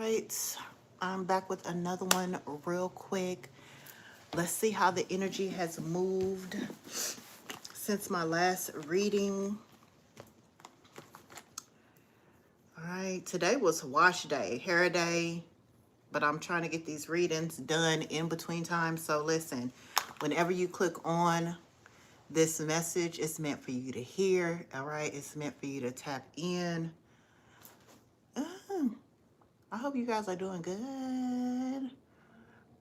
right, I'm back with another one real quick. Let's see how the energy has moved since my last reading. All right, today was wash day, hair day, but I'm trying to get these readings done in between time. So listen, whenever you click on this message, it's meant for you to hear. All right, it's meant for you to tap in. I hope you guys are doing good.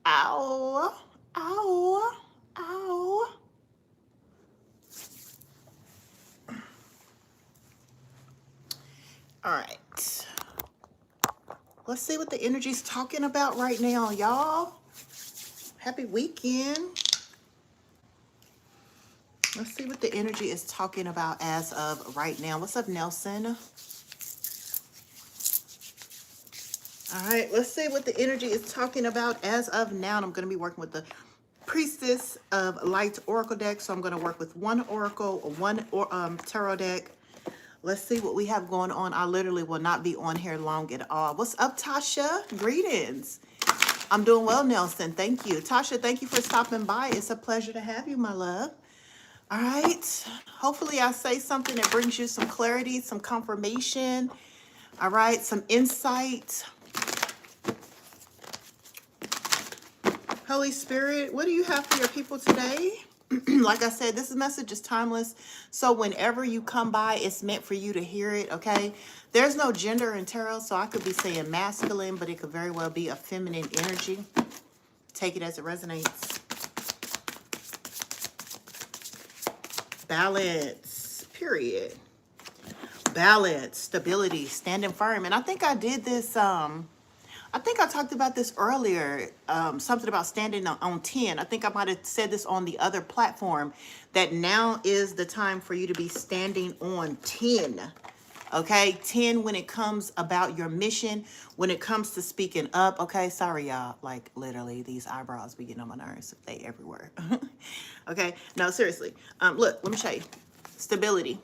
Ow, ow, ow. All right. Let's see what the energy's talking about right now, y'all. Happy weekend. Let's see what the energy is talking about as of right now. What's up, Nelson? All right, let's see what the energy is talking about as of now. And I'm going to be working with the Priestess of Light Oracle deck. So I'm going to work with one Oracle, one tarot deck. Let's see what we have going on. I literally will not be on here long at all. What's up, Tasha? Greetings. I'm doing well, Nelson. Thank you. Tasha, thank you for stopping by. It's a pleasure to have you, my love. All right. Hopefully I say something that brings you some clarity, some confirmation. All right. Some insight. Holy Spirit, what do you have for your people today? Like I said, this message is timeless. So whenever you come by, it's meant for you to hear it, okay? There's no gender in tarot, so I could be saying masculine, but it could very well be a feminine energy. Take it as it resonates. Balance, period. Balance, stability, standing firm. And I think I did this, I think I talked about this earlier, something about standing on 10. I think I might have said this on the other platform, that now is the time for you to be standing on 10. Okay, 10 when it comes about your mission, when it comes to speaking up. Okay, sorry, y'all. Like, literally, these eyebrows be getting on my nerves. They everywhere. Okay, no, seriously. Look, let me show you. Stability.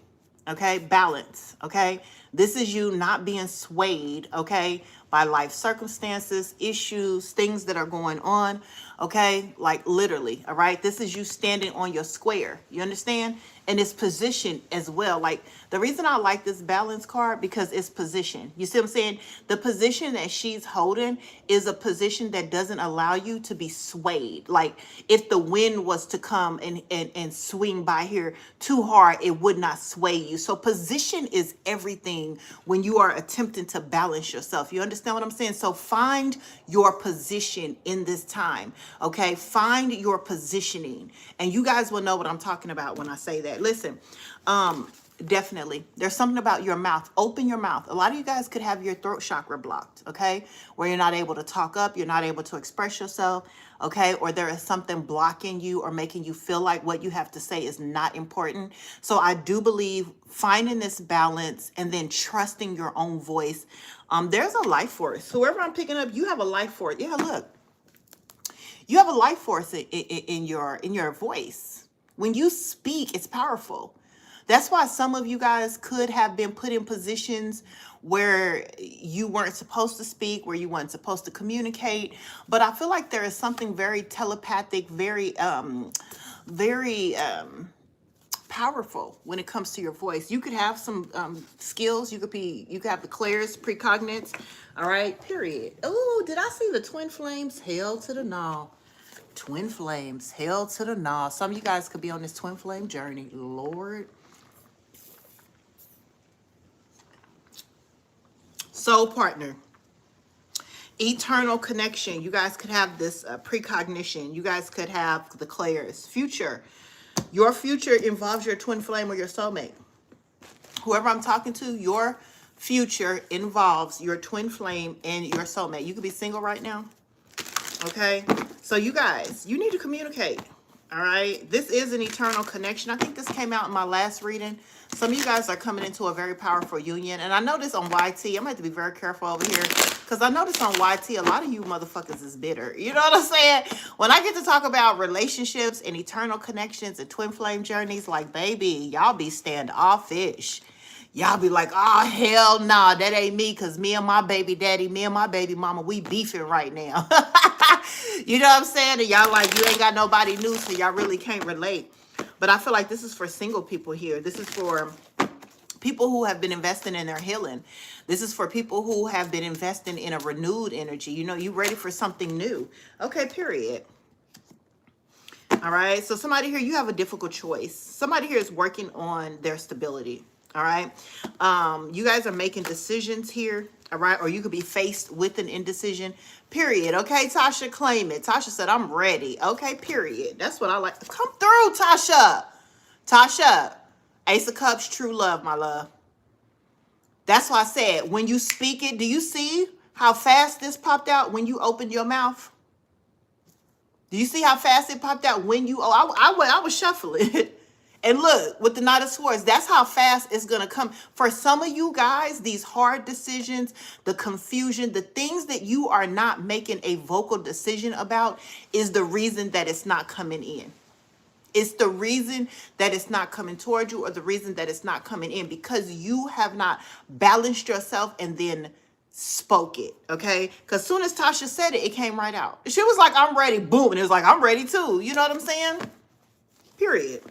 Okay, balance. Okay, this is you not being swayed, okay, by life circumstances, issues, things that are going on. Okay, like literally. All right, this is you standing on your square. You understand? And it's position as well. Like, the reason I like this balance card, because it's position. You see what I'm saying? The position that she's holding is a position that doesn't allow you to be swayed. Like, if the wind was to come and swing by here too hard, it would not sway you. So position is everything when you are attempting to balance yourself. You understand what I'm saying? So find your position in this time. Okay, find your positioning, and you guys will know what I'm talking about when I say that. Listen, definitely, there's something about your mouth. Open your mouth. A lot of you guys could have your throat chakra blocked, okay, where you're not able to talk up, you're not able to express yourself, okay, or there is something blocking you or making you feel like what you have to say is not important. So I do believe finding this balance and then trusting your own voice. There's a life force. Whoever I'm picking up, you have a life force. Yeah, look. You have a life force in your voice. When you speak, it's powerful. That's why some of you guys could have been put in positions where you weren't supposed to speak, where you weren't supposed to communicate. But I feel like there is something very telepathic, very powerful when it comes to your voice. You could have some skills. You could have the clairs, precognites. All right, period. Oh, did I see the twin flames? Hell to the no. Twin flames, hell to the no. Some of you guys could be on this twin flame journey. Lord. Soul partner. Eternal connection. You guys could have this precognition. You guys could have the clairs. Future. Your future involves your twin flame or your soulmate. Whoever I'm talking to, your future involves your twin flame and your soulmate. You could be single right now. Okay, so you guys, you need to communicate. All right, this is an eternal connection. I think this came out in my last reading. Some of you guys are coming into a very powerful union, and I noticed on YT, I'm gonna have to be very careful over here, because I noticed on YT a lot of you motherfuckers is bitter. You know what I'm saying? When I get to talk about relationships and eternal connections and twin flame journeys, like, baby, y'all be standoffish. Y'all be like, oh, hell nah, that ain't me, because me and my baby daddy, me and my baby mama, we beefing right now. You know what I'm saying? And y'all like, you ain't got nobody new, so y'all really can't relate. But I feel like this is for single people here. This is for people who have been investing in their healing. This is for people who have been investing in a renewed energy. You know, you ready for something new. Okay, period. All right. So somebody here, you have a difficult choice. Somebody here is working on their stability. All right. You guys are making decisions here. All right. Or you could be faced with an indecision. Period. Okay, Tasha, claim it. Tasha said, I'm ready. Okay, period. That's what I like. Come through, Tasha. Tasha. Ace of Cups, true love, my love. That's why I said, when you speak it, do you see how fast this popped out when you opened your mouth? Do you see how fast it popped out when you, I was shuffling. And look, with the Knight of Swords, that's how fast it's going to come. For some of you guys, these hard decisions, the confusion, the things that you are not making a vocal decision about is the reason that it's not coming in. It's the reason that it's not coming toward you, or the reason that it's not coming in, because you have not balanced yourself and then spoke it. Okay. Because soon as Tasha said it, it came right out. She was like, I'm ready. Boom. And it was like, I'm ready too. You know what I'm saying? Period.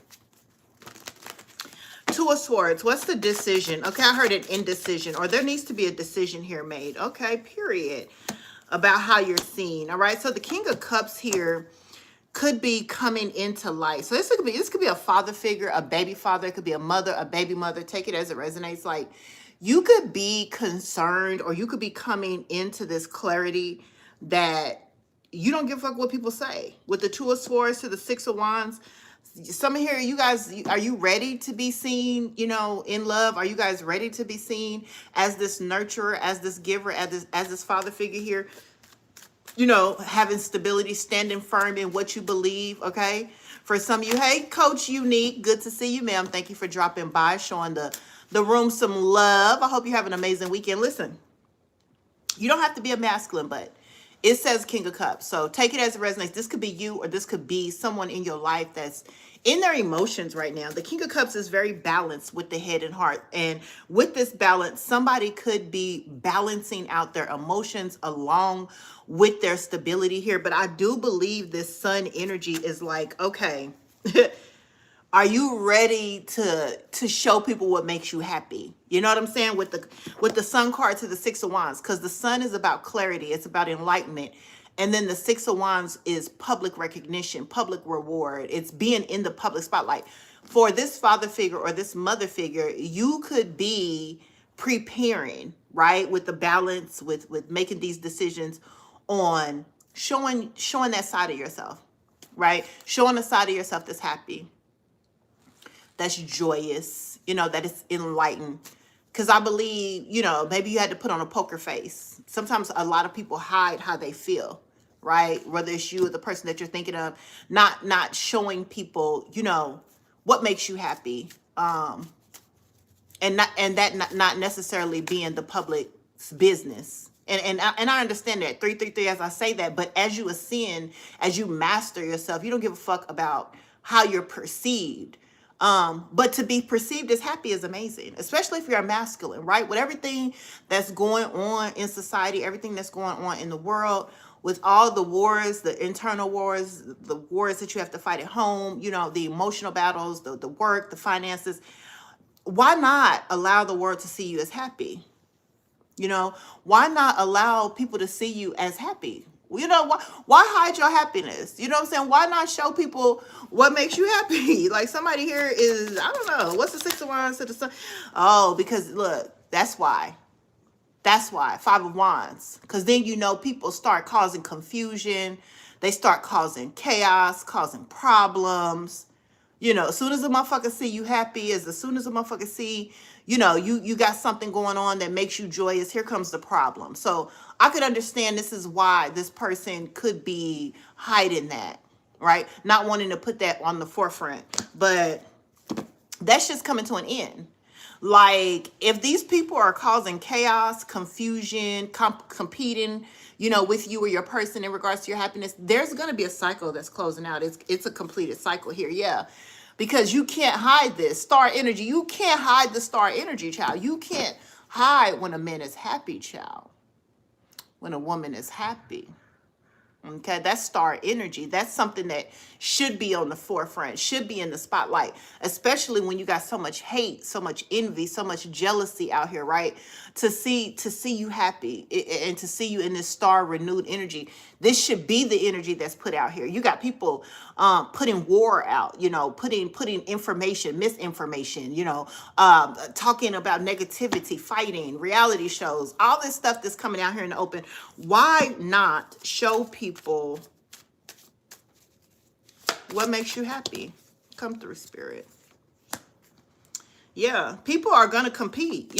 Two of Swords. What's the decision? Okay. I heard an indecision, or there needs to be a decision here made. Okay. Period. About how you're seen. All right. So the King of Cups here could be coming into light. So this could be a father figure, a baby father. It could be a mother, a baby mother. Take it as it resonates. Like, you could be concerned, or you could be coming into this clarity that you don't give a fuck what people say. With the Two of Swords to the Six of Wands, some of here, you guys, are you ready to be seen, you know, in love? Are you guys ready to be seen as this nurturer, as this giver, as this father figure here? You know, having stability, standing firm in what you believe, okay? For some of you, hey, Coach Unique, good to see you, ma'am. Thank you for dropping by, showing the room some love. I hope you have an amazing weekend. Listen, you don't have to be a masculine, but it says King of Cups. So take it as it resonates. This could be you, or this could be someone in your life that's in their emotions right now. The King of Cups is very balanced with the head and heart. And with this balance, somebody could be balancing out their emotions along with their stability here. But I do believe this sun energy is like, okay, are you ready to show people what makes you happy? You know what I'm saying? With the Sun card to the Six of Wands, because the Sun is about clarity. It's about enlightenment. And then the Six of Wands is public recognition, public reward. It's being in the public spotlight. For this father figure or this mother figure, you could be preparing, right? With the balance, with making these decisions on showing that side of yourself, right? Showing a side of yourself that's happy, that's joyous, you know, that is enlightened. Because I believe, you know, maybe you had to put on a poker face. Sometimes a lot of people hide how they feel, right? Whether it's you or the person that you're thinking of, not showing people, you know, what makes you happy. And not necessarily being the public's business. And I understand that 333 as I say that, but as you ascend, as you master yourself, you don't give a fuck about how you're perceived. But to be perceived as happy is amazing, especially if you're a masculine, right? With everything that's going on in society, everything that's going on in the world, with all the wars, the internal wars, the wars that you have to fight at home, you know, the emotional battles, the work, the finances. Why not allow the world to see you as happy? You know, why not allow people to see you as happy? You know, why hide your happiness? You know what I'm saying? Why not show people what makes you happy? Like somebody here is, I don't know, what's the Six of Wands to the Sun? Oh, because look, that's why. That's why. Five of Wands. Because then, you know, people start causing confusion. They start causing chaos, causing problems. You know, as soon as a motherfucker see you happy, as soon as a motherfucker see, you know, you got something going on that makes you joyous, here comes the problem. So I could understand this is why this person could be hiding that, right? Not wanting to put that on the forefront. But that's just coming to an end. Like, if these people are causing chaos, confusion, competing, you know, with you or your person in regards to your happiness, there's going to be a cycle that's closing out. It's a completed cycle here. Yeah. because you can't hide this star energy. You can't hide the star energy, child. You can't hide when a man is happy, child. When a woman is happy. Okay, that's star energy. That's something that should be on the forefront, should be in the spotlight, especially when you got so much hate, so much envy, so much jealousy out here, right? To see you happy and to see you in this star renewed energy. This should be the energy that's put out here. You got people putting war out, putting information, misinformation, talking about negativity, fighting, reality shows, all this stuff that's coming out here in the open. Why not show people what makes you happy? Come through, Spirit. Yeah, people are going to compete,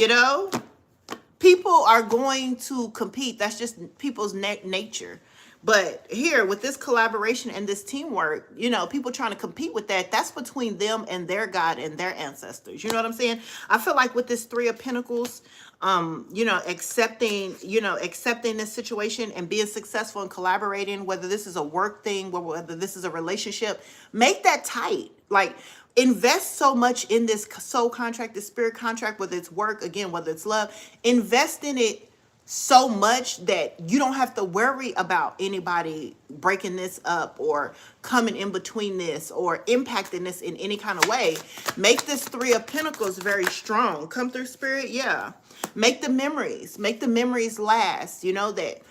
People are going to compete. That's just people's nature. But here with this collaboration and this teamwork, people trying to compete with that's between them and their God and their ancestors. You know what I'm saying? I feel like with this Three of Pentacles, accepting this situation and being successful and collaborating, whether this is a work thing, whether this is a relationship, make that tight. Like, invest so much in this soul contract, this spirit contract, whether it's work, again, whether it's love, invest in it so much that you don't have to worry about anybody breaking this up or coming in between this or impacting this in any kind of way. Make this Three of Pentacles very strong. Come through, Spirit. Yeah. Make the memories last, that,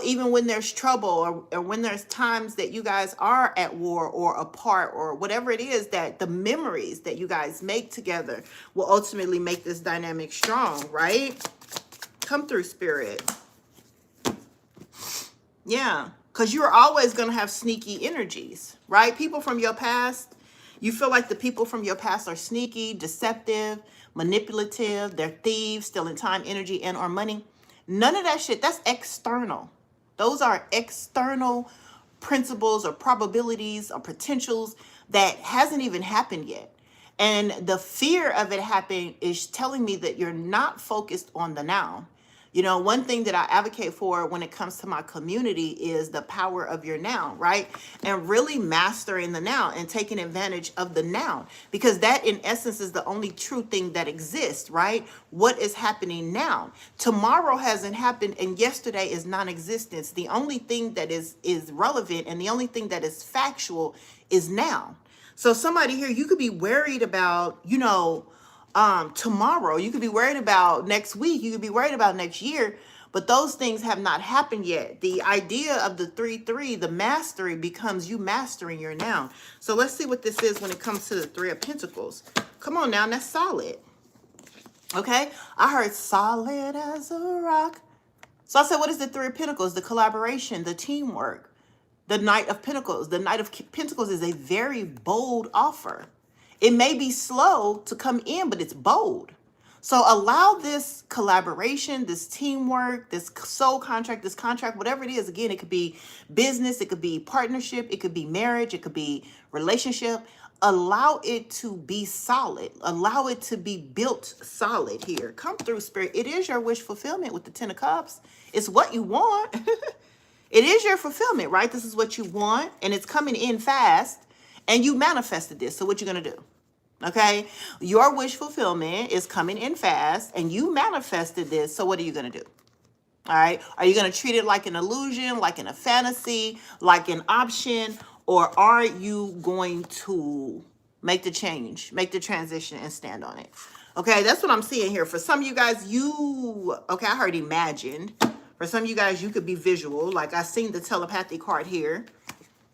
even when there's trouble or when there's times that you guys are at war or apart or whatever it is, that the memories that you guys make together will ultimately make this dynamic strong, right? Come through, Spirit. Yeah, because you're always going to have sneaky energies, right? People from your past, you feel like the people from your past are sneaky, deceptive, manipulative, they're thieves, stealing time, energy, and or money. None of that shit, that's external. Those are external principles or probabilities or potentials that hasn't even happened yet. And the fear of it happening is telling me that you're not focused on the now. One thing that I advocate for when it comes to my community is the power of your now, right? And really mastering the now and taking advantage of the now, because that in essence is the only true thing that exists, right? What is happening now? Tomorrow hasn't happened and yesterday is non-existence. The only thing that is relevant and the only thing that is factual is now. So somebody here, you could be worried about, tomorrow. You could be worried about next week. You could be worried about next year, but those things have not happened yet. The idea of the 3-3, the mastery, becomes you mastering your now. So let's see what this is when it comes to the Three of Pentacles. Come on now, that's solid. Okay, I heard solid as a rock. So I said, what is the Three of Pentacles? The collaboration, the teamwork, the Knight of Pentacles. The Knight of Pentacles is a very bold offer. It may be slow to come in, but it's bold. So allow this collaboration, this teamwork, this soul contract, this contract, whatever it is. Again, it could be business, it could be partnership, it could be marriage, it could be relationship. Allow it to be solid. Allow it to be built solid here. Come through, Spirit. It is your wish fulfillment with the Ten of Cups. It's what you want. It is your fulfillment, right? This is what you want, and it's coming in fast. And you manifested this. So what you going to do? Okay. Your wish fulfillment is coming in fast and you manifested this. So what are you going to do? All right. Are you going to treat it like an illusion, like in a fantasy, like an option? Or are you going to make the change, make the transition and stand on it? Okay. That's what I'm seeing here. For some of you guys, okay, I heard imagined. For some of you guys, you could be visual. Like I seen the telepathy card here.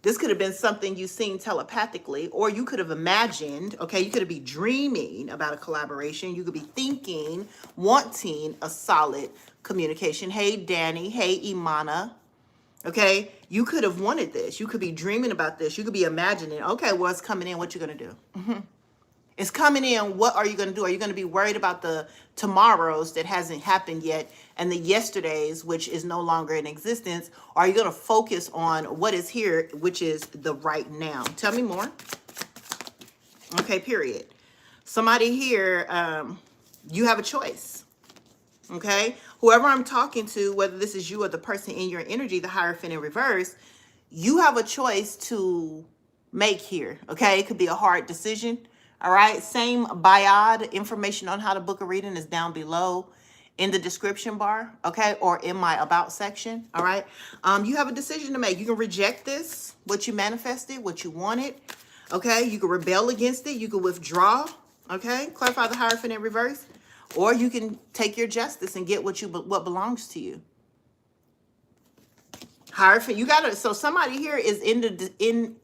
This could have been something you've seen telepathically, or you could have imagined, okay? You could be dreaming about a collaboration. You could be thinking, wanting a solid communication. Hey, Danny. Hey, Imana. Okay? You could have wanted this. You could be dreaming about this. You could be imagining, okay, well, it's coming in. What you going to do? It's coming in. What are you going to do? Are you going to be worried about the tomorrows that hasn't happened yet and the yesterdays, which is no longer in existence? Or are you going to focus on what is here, which is the right now? Tell me more. Okay, period. Somebody here, you have a choice. Okay? Whoever I'm talking to, whether this is you or the person in your energy, the Hierophant in reverse, you have a choice to make here. Okay, it could be a hard decision. All right, same biod information on how to book a reading is down below in the description bar, okay, or in my about section. All right, you have a decision to make. You can reject this, what you manifested, what you wanted. Okay, you can rebel against it. You can withdraw. Okay, clarify the Hierophant in reverse, or you can take your justice and get what belongs to you. Hierophant, you gotta. So somebody here is in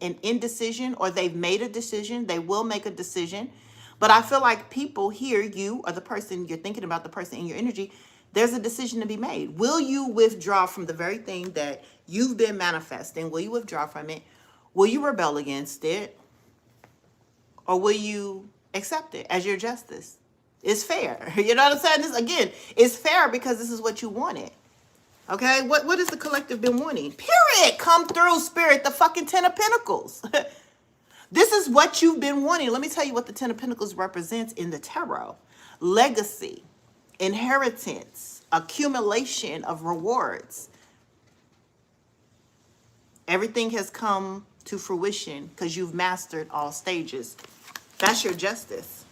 an indecision, or they've made a decision. They will make a decision, but I feel like people here, you or the person you're thinking about, the person in your energy, there's a decision to be made. Will you withdraw from the very thing that you've been manifesting? Will you withdraw from it? Will you rebel against it? Or will you accept it as your justice? It's fair. You know what I'm saying? This, again, it's fair because this is what you wanted. Okay? What has the collective been wanting? Period. Come through, Spirit. The fucking Ten of Pentacles. This is what you've been wanting. Let me tell you what the Ten of Pentacles represents in the tarot. Legacy, inheritance, accumulation of rewards. Everything has come to fruition because you've mastered all stages. That's your justice.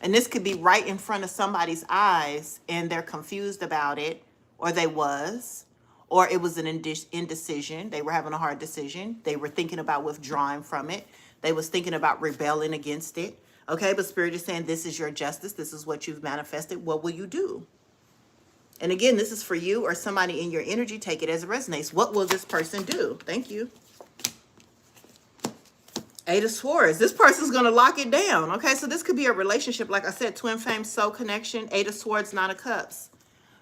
And this could be right in front of somebody's eyes and they're confused about it, or they was, or it was an indecision. They were having a hard decision. They were thinking about withdrawing from it. They was thinking about rebelling against it. Okay, but Spirit is saying this is your justice. This is what you've manifested. What will you do? And again, this is for you or somebody in your energy. Take it as it resonates. What will this person do? Thank you. Eight of Swords. This person's going to lock it down. Okay, so this could be a relationship. Like I said, twin flame, soul connection. Eight of Swords, Nine of Cups.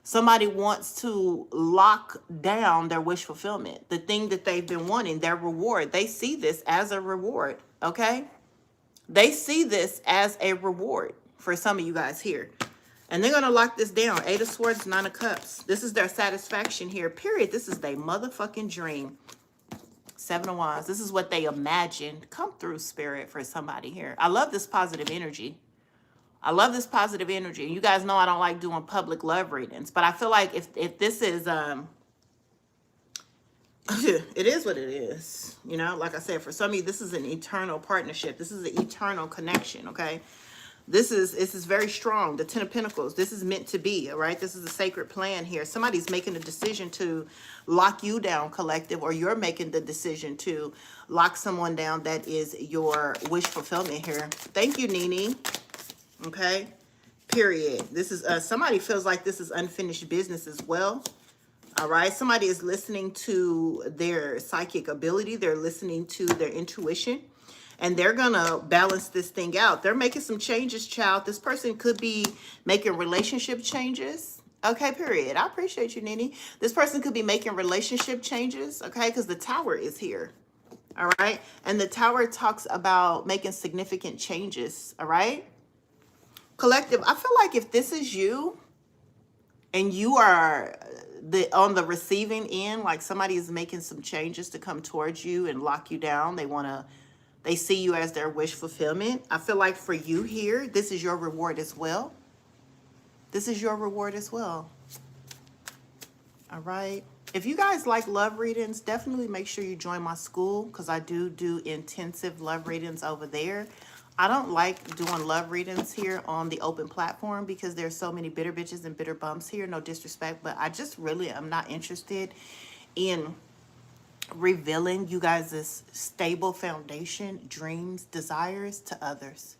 Somebody wants to lock down their wish fulfillment. The thing that they've been wanting, their reward. They see this as a reward. Okay? They see this as a reward for some of you guys here. And they're going to lock this down. Eight of Swords, Nine of Cups. This is their satisfaction here. Period. This is their motherfucking dream. Seven of Wands. This is what they imagined. Come through, Spirit, for somebody here. I love this positive energy. I love this positive energy. You guys know I don't like doing public love readings, but I feel like if this is it is what it is. You know, like I said, for some of you, this is an eternal partnership. This is an eternal connection. Okay. This is very strong. The Ten of Pentacles. This is meant to be, all right? This is a sacred plan here. Somebody's making a decision to lock you down, collective, or you're making the decision to lock someone down that is your wish fulfillment here. Thank you, Nini. Okay? Period. This is, somebody feels like this is unfinished business as well. All right? Somebody is listening to their psychic ability. They're listening to their intuition. And they're going to balance this thing out. They're making some changes, child. This person could be making relationship changes. Okay, period. I appreciate you, Nini. This person could be making relationship changes, okay, because the Tower is here. All right. And the Tower talks about making significant changes. All right. Collective, I feel like if this is you and you are on the receiving end, like somebody is making some changes to come towards you and lock you down. They see you as their wish fulfillment. I feel like for you here, this is your reward as well. This is your reward as well. All right. If you guys like love readings, definitely make sure you join my school because I do intensive love readings over there. I don't like doing love readings here on the open platform because there's so many bitter bitches and bitter bums here. No disrespect, but I just really am not interested in revealing you guys' stable foundation, dreams, desires to others.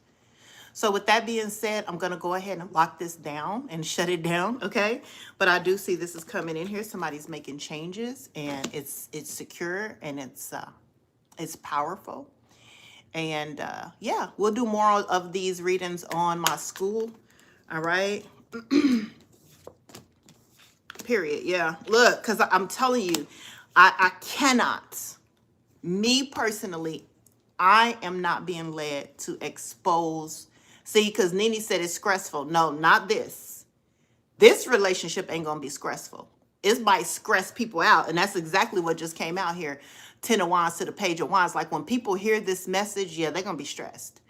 So with that being said, I'm going to go ahead and lock this down and shut it down, okay? But I do see this is coming in here. Somebody's making changes, and it's secure, and it's powerful. And yeah, we'll do more of these readings on my school, all right? Period, yeah. Look, because I'm telling you, I cannot, me personally, I am not being led to expose. See, because Nini said it's stressful. No, not this. This relationship ain't going to be stressful. It might stress people out. And that's exactly what just came out here. Ten of Wands to the Page of Wands. Like when people hear this message, yeah, they're going to be stressed.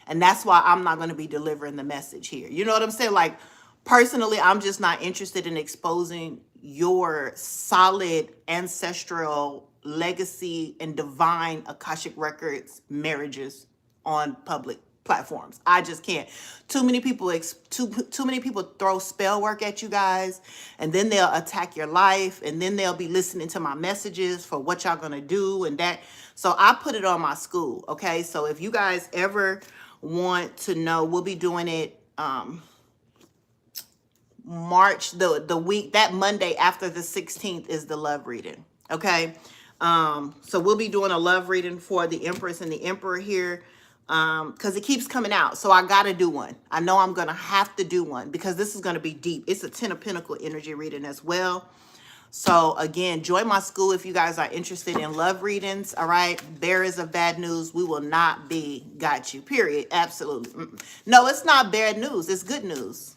And that's why I'm not going to be delivering the message here. You know what I'm saying? Like personally, I'm just not interested in exposing your solid ancestral legacy and divine Akashic records marriages on public platforms. I just can't. Too many people too many people throw spell work at you guys, and then they'll attack your life, and then they'll be listening to my messages for what y'all gonna do and that. So I put it on my school. Okay, so if you guys ever want to know, we'll be doing it March, the week, that Monday after the 16th is the love reading. Okay. So we'll be doing a love reading for the Empress and the Emperor here. Because it keeps coming out. So I got to do one. I know I'm going to have to do one because this is going to be deep. It's a 10 of Pentacle energy reading as well. So again, join my school if you guys are interested in love readings. All right. Bearers of bad news, we will not be got you, period. Absolutely. No, it's not bad news. It's good news.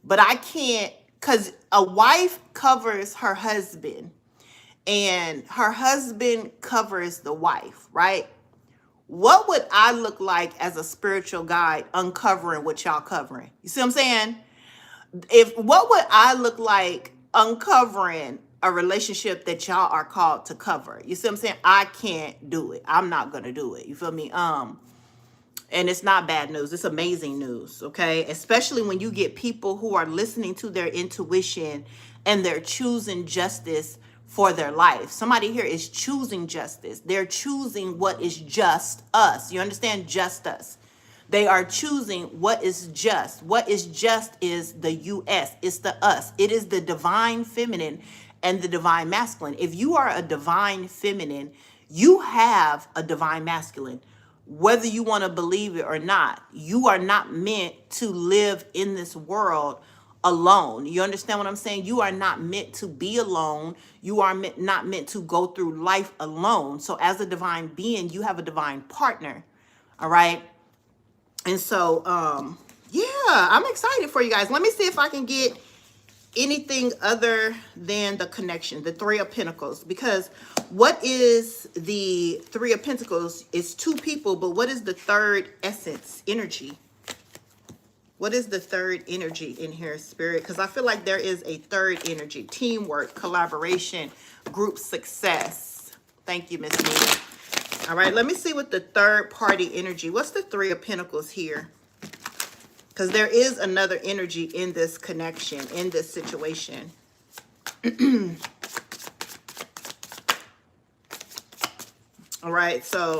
But I can't, because a wife covers her husband and her husband covers the wife, right? What would I look like as a spiritual guide uncovering what y'all covering? You see what I'm saying? What would I look like uncovering a relationship that y'all are called to cover? You see what I'm saying? I can't do it. I'm not going to do it. You feel me? And it's not bad news. It's amazing news, okay? Especially when you get people who are listening to their intuition and they're choosing justice for their life. Somebody here is choosing justice. They're choosing what is just us. You understand? Just us. They are choosing what is just. What is just is the US. It's the us. It is the divine feminine and the divine masculine. If you are a divine feminine, you have a divine masculine. Whether you want to believe it or not, you are not meant to live in this world alone. You understand what I'm saying? You are not meant to be alone. You are not meant to go through life alone. So as a divine being, you have a divine partner. All right. And so, yeah, I'm excited for you guys. Let me see if I can get anything other than the connection, the Three of Pentacles, because what is the Three of Pentacles? It's two people, but what is the third essence energy? What is the third energy in here, Spirit? Because I feel like there is a third energy: teamwork, collaboration, group success. Thank you, Miss Nina. All right, let me see what the third party energy. What's the Three of Pentacles here? Because there is another energy in this connection, in this situation. All right, so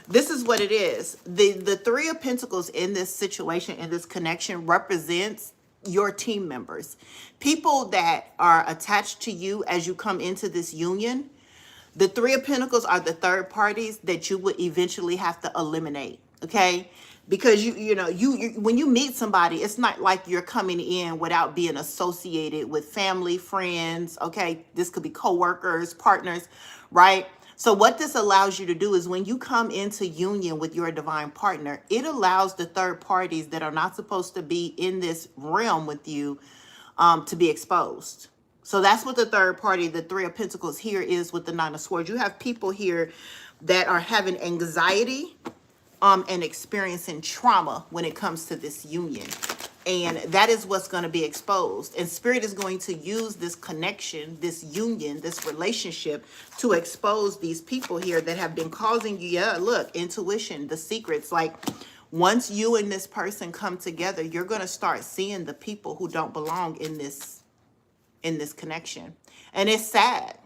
this is what it is. The Three of Pentacles in this situation, in this connection, represents your team members. People that are attached to you as you come into this union. The Three of Pentacles are the third parties that you would eventually have to eliminate, okay? Because you know, when you meet somebody, it's not like you're coming in without being associated with family, friends, okay? This could be coworkers, partners, right? So what this allows you to do is when you come into union with your divine partner, it allows the third parties that are not supposed to be in this realm with you to be exposed. So that's what the third party, the Three of Pentacles here is with the Nine of Swords. You have people here that are having anxiety and experiencing trauma when it comes to this union. And that is what's going to be exposed. And Spirit is going to use this connection, this union, this relationship to expose these people here that have been causing you, yeah, look, intuition, the secrets. Like once you and this person come together, you're going to start seeing the people who don't belong in this connection. And it's sad.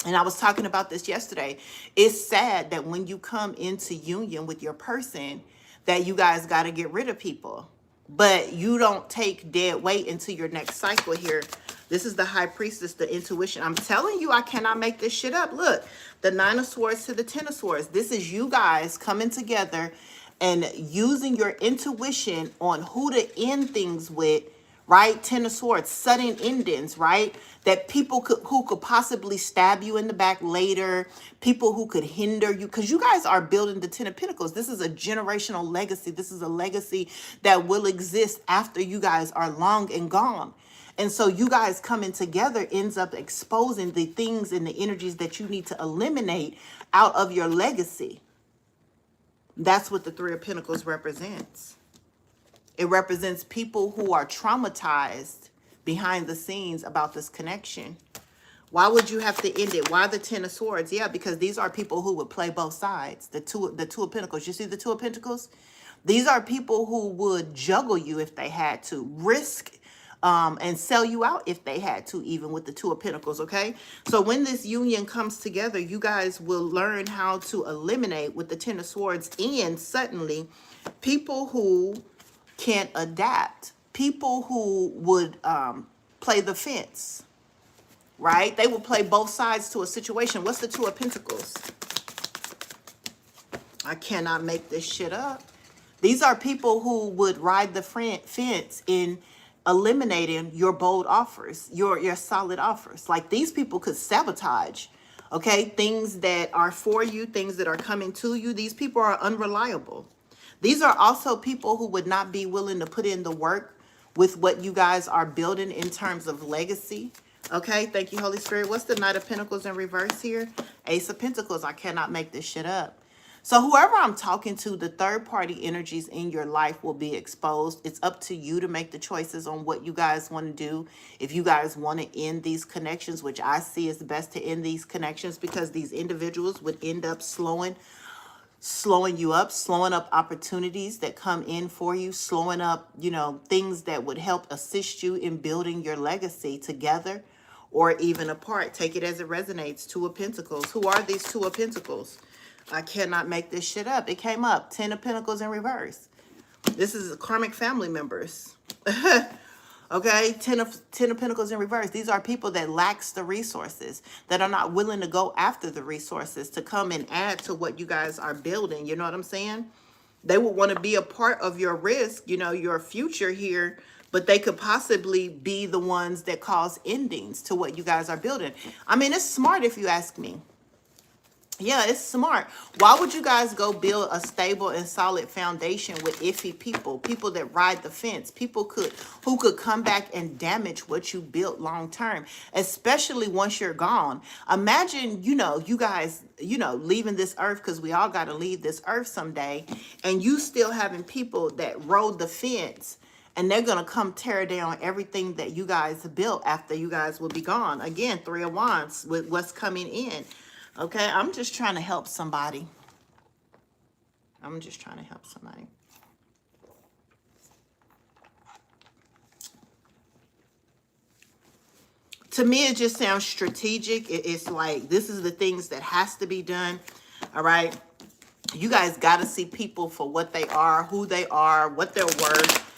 And I was talking about this yesterday. It's sad that when you come into union with your person, that you guys got to get rid of people. But you don't take dead weight into your next cycle here. This is the High Priestess, the intuition. I'm telling you, I cannot make this shit up. Look, the Nine of Swords to the Ten of Swords. This is you guys coming together and using your intuition on who to end things with, right? Ten of Swords, sudden endings, right? That people who could possibly stab you in the back later, people who could hinder you, because you guys are building the Ten of Pentacles. This is a generational legacy. This is a legacy that will exist after you guys are long and gone. And so you guys coming together ends up exposing the things and the energies that you need to eliminate out of your legacy. That's what the Three of Pentacles represents. It represents people who are traumatized behind the scenes about this connection. Why would you have to end it? Why the Ten of Swords? Yeah, because these are people who would play both sides. The two of Pentacles. You see the Two of Pentacles? These are people who would juggle you if they had to, risk and sell you out if they had to, even with the Two of Pentacles, okay? So when this union comes together, you guys will learn how to eliminate with the Ten of Swords, and suddenly people who can't adapt, people who would play the fence, right? They will play both sides to a situation. What's the Two of Pentacles? I cannot make this shit up. These are people who would ride the fence in eliminating your bold offers, your solid offers. Like, these people could sabotage, okay, things that are for you, things that are coming to you. These people are unreliable. These are also people who would not be willing to put in the work with what you guys are building in terms of legacy. Okay, thank you, Holy Spirit. What's the Knight of Pentacles in reverse here? Ace of Pentacles. I cannot make this shit up. So whoever I'm talking to, the third party energies in your life will be exposed. It's up to you to make the choices on what you guys want to do. If you guys want to end these connections, which I see is best to end these connections, because these individuals would end up slowing you up, slowing up opportunities that come in for you, slowing up, you know, things that would help assist you in building your legacy together or even apart. Take it as it resonates. Two of Pentacles. Who are these Two of Pentacles? I cannot make this shit up. It came up. 10 of Pentacles in reverse. This is karmic family members. Okay, 10 of Pentacles in reverse. These are people that lacks the resources, that are not willing to go after the resources to come and add to what you guys are building. You know what I'm saying? They would want to be a part of your risk, you know, your future here, but they could possibly be the ones that cause endings to what you guys are building. I mean, it's smart if you ask me. Yeah, it's smart. Why would you guys go build a stable and solid foundation with iffy people, people that ride the fence, people who could come back and damage what you built long term, especially once you're gone? Imagine, you know, you guys, you know, leaving this earth, because we all got to leave this earth someday, and you still having people that rode the fence, and they're going to come tear down everything that you guys built after you guys will be gone. Again, Three of Wands with what's coming in. Okay, I'm just trying to help somebody. I'm just trying to help somebody. To me, it just sounds strategic. It's like, this is the things that has to be done. All right. You guys got to see people for what they are, who they are, what they're worth.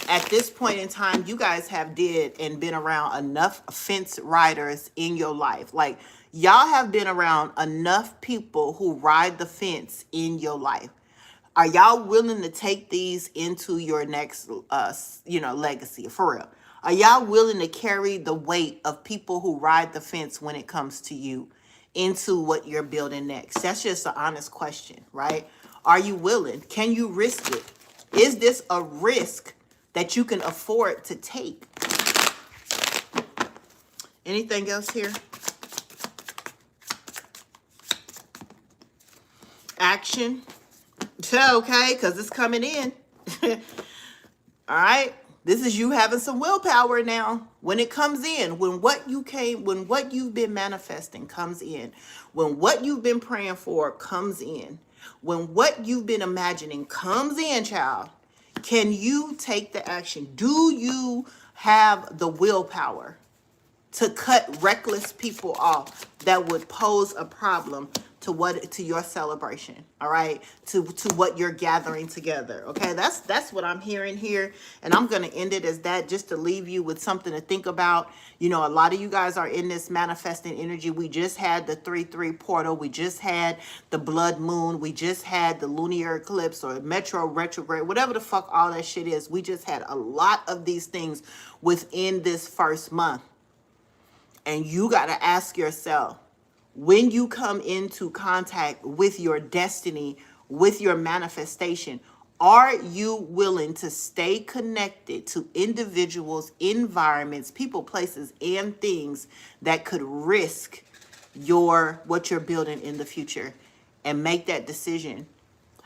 At this point in time, you guys have did and been around enough fence riders in your life. Like, y'all have been around enough people who ride the fence in your life. Are y'all willing to take these into your next, you know, legacy? For real. Are y'all willing to carry the weight of people who ride the fence when it comes to you into what you're building next? That's just an honest question, right? Are you willing? Can you risk it? Is this a risk that you can afford to take? Anything else here? Action. Okay, because it's coming in. All right. This is you having some willpower now. When it comes in, when what you've been manifesting comes in, when what you've been praying for comes in, when what you've been imagining comes in, child, can you take the action? Do you have the willpower to cut reckless people off that would pose a problem to your celebration? All right, to what you're gathering together. Okay, that's what I'm hearing here, and I'm going to end it as that, just to leave you with something to think about. You know, a lot of you guys are in this manifesting energy. We just had the 3-3 portal. We just had the blood moon. We just had the lunar eclipse or metro retrograde, whatever the fuck all that shit is. We just had a lot of these things within this first month. And you got to ask yourself, when you come into contact with your destiny, with your manifestation, are you willing to stay connected to individuals, environments, people, places, and things that could risk what you're building in the future? And make that decision.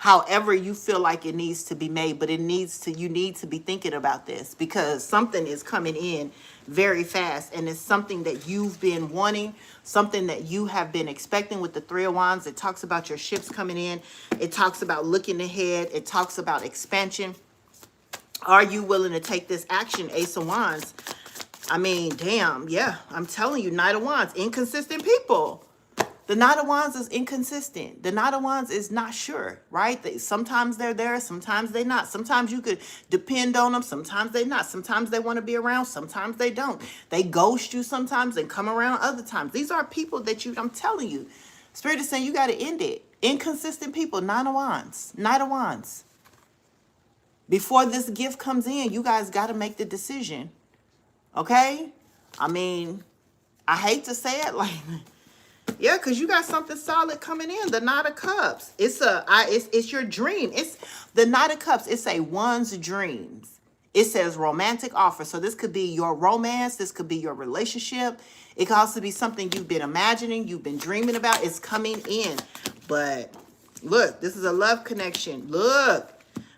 however you feel like it needs to be made, but you need to be thinking about this, because something is coming in very fast, and it's something that you've been wanting, something that you have been expecting. With the Three of Wands, it talks about your ships coming in. It talks about looking ahead. It talks about expansion. Are you willing to take this action? Ace of Wands. I mean, damn, yeah, I'm telling you, Knight of Wands, inconsistent people. The Knight of Wands is inconsistent. The Knight of Wands is not sure, right? Sometimes they're there, sometimes they're not. Sometimes you could depend on them, sometimes they're not. Sometimes they want to be around, sometimes they don't. They ghost you sometimes and come around other times. These are people that I'm telling you, Spirit is saying you got to end it. Inconsistent people, Knight of Wands, Knight of Wands. Before this gift comes in, you guys got to make the decision, okay? I mean, I hate to say it like yeah, because you got something solid coming in. The Knight of Cups. It's your dream. It's the Knight of Cups. It's a one's dreams. It says romantic offer. So this could be your romance. This could be your relationship. It could also be something you've been imagining, you've been dreaming about. It's coming in. But look, this is a love connection. Look,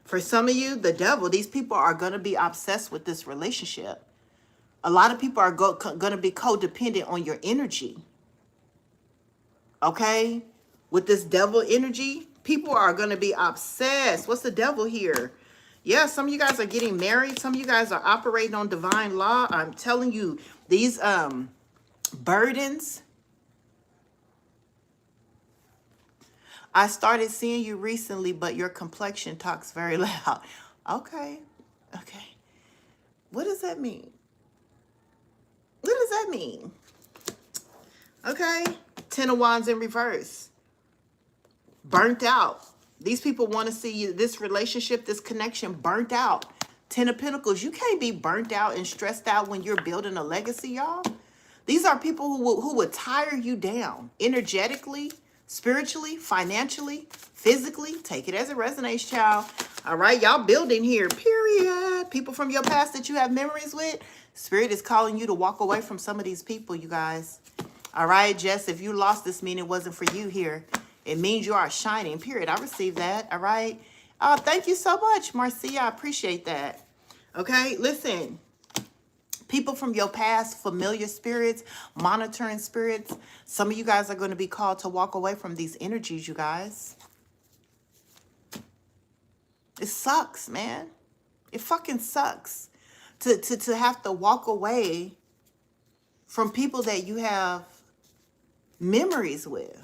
for some of you, the devil, these people are going to be obsessed with this relationship. A lot of people are going to be codependent on your energy. Okay, with this devil energy, people are going to be obsessed. What's the devil here? Yeah, some of you guys are getting married. Some of you guys are operating on divine law. I'm telling you, these burdens. I started seeing you recently, but your complexion talks very loud. Okay, okay. What does that mean? What does that mean? Okay. Ten of Wands in reverse. Burnt out. These people want to see you, this relationship, this connection burnt out. Ten of Pentacles. You can't be burnt out and stressed out when you're building a legacy, y'all. These are people who would tire you down energetically, spiritually, financially, physically. Take it as it resonates, child. All right, y'all building here, period. People from your past that you have memories with. Spirit is calling you to walk away from some of these people, you guys. All right, Jess, if you lost this, mean it wasn't for you here. It means you are shining, period. I received that, all right? Thank you so much, Marcia. I appreciate that. Okay, listen. People from your past, familiar spirits, monitoring spirits. Some of you guys are going to be called to walk away from these energies, you guys. It sucks, man. It fucking sucks to have to walk away from people that you have memories with.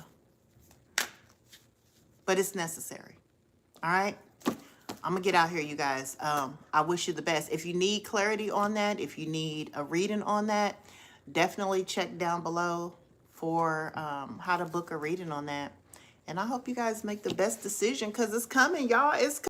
But it's necessary. All right? I'm going to get out here, you guys. I wish you the best. If you need clarity on that, if you need a reading on that, definitely check down below for how to book a reading on that. And I hope you guys make the best decision, because it's coming, y'all. It's coming.